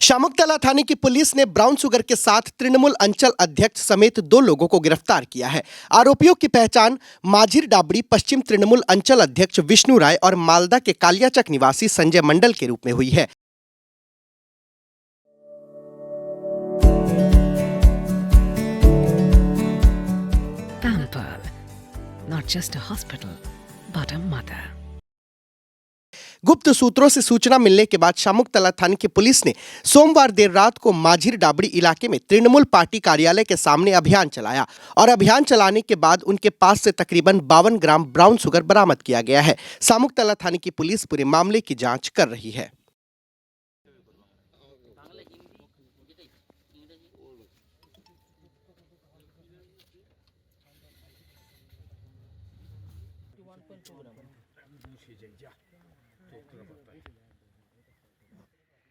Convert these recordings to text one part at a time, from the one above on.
शामुकतला थाने की पुलिस ने brown sugar के साथ तृणमूल अंचल अध्यक्ष समेत 2 लोगों को गिरफ्तार किया है। आरोपियों की पहचान माझिर डाबड़ी पश्चिम तृणमूल अंचल अध्यक्ष विष्णु राय और मालदा के कालियाचक निवासी संजय मंडल के रूप में हुई है। Pamper, not just a hospital, but a mother. गुप्त सूत्रों से सूचना मिलने के बाद शामुकतला थाने की पुलिस ने सोमवार देर रात को माझिर डाबड़ी इलाके में तृणमूल पार्टी कार्यालय के सामने अभियान चलाया और अभियान चलाने के बाद उनके पास से तकरीबन 52 ग्राम ब्राउन शुगर बरामद किया गया है। शामुकतला थाने की पुलिस पूरे मामले की जांच कर रही है।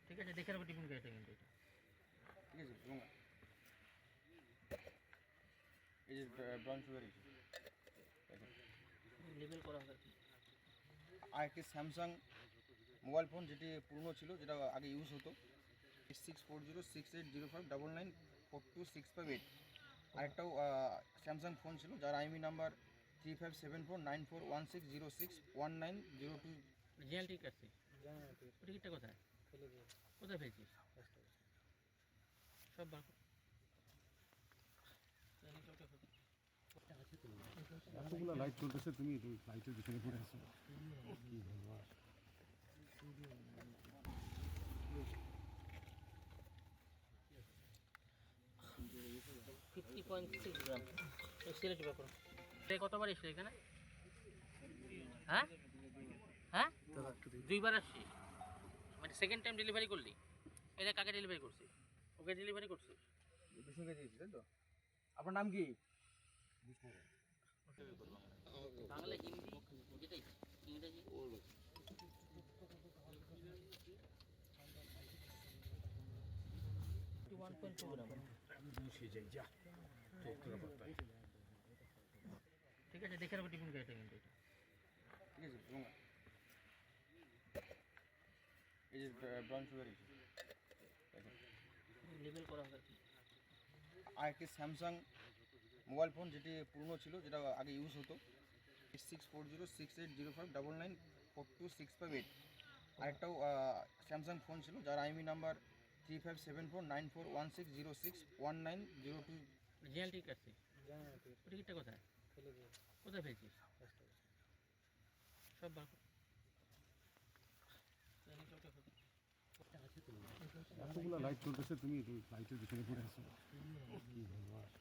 ঠিক আছে, দেখে রাখো টিফিন গাড়িটা কিন্তু ঠিক আছে। এবং এই যে ব্রাউন সুগার লেবেল করা হবে। আর একটি স্যামসাং মোবাইল ফোন যেটি পুরনো ছিল, যেটা আগে ইউজ হতো, 86406805994265 আরেকটাও স্যামসাং ফোন ছিল, যার আইএমই নাম্বার 35749416061902। রিয়াল ঠিক আছে, টিকিটটা কোথায় কোথায় পেয়েছিস? সব এতগুলো লাইট চলতেছে, তুমি লাইটের পিছনে পড়ে আছো। কি বলবো আর। কতবার এসে এখানে? হ্যাঁ হ্যাঁ, 2বার আসছি। মানে সেকেন্ড টাইম ডেলিভারি করলি? এটা কাকে ডেলিভারি করছিস? ওকে ডেলিভারি করছিস? বিষ্ণুকে দিয়েছিস, তাই তো? আপনার নাম কি? বাংলা, হিন্দি, যেটাই ইংরেজি। ঠিক আছে, দেখে রাখো টিফিন গাড়িটা কিন্তু ঠিক আছে। এবং এই যে ব্রাউন সুগার লেবেল করা হবে। আর একটি স্যামসাং মোবাইল ফোন যেটি পুরনো ছিল, যেটা আগে ইউজ হতো, 86406805994265 আরেকটাও স্যামসাং ফোন ছিল, যার আইএমই নাম্বার 35749416061902। রিয়াল ঠিক আছে, টিকিটটা কোথায় কোথায় পেয়েছিস? সব এতগুলো লাইট চলতেছে, তুমি লাইটের পিছনে পড়ে আছো। কি বলবো আর।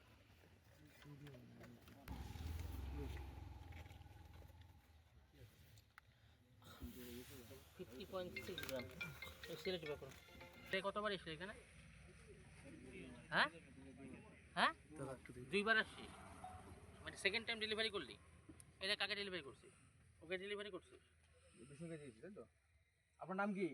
কতবার এসে এখানে? হ্যাঁ হ্যাঁ, 2বার আসছি। মানে সেকেন্ড টাইম ডেলিভারি করলি? এটা কাকে ডেলিভারি করছিস? ওকে ডেলিভারি করছিস? বিষ্ণুকে দিয়েছিস, তাই তো? আপনার নাম কি?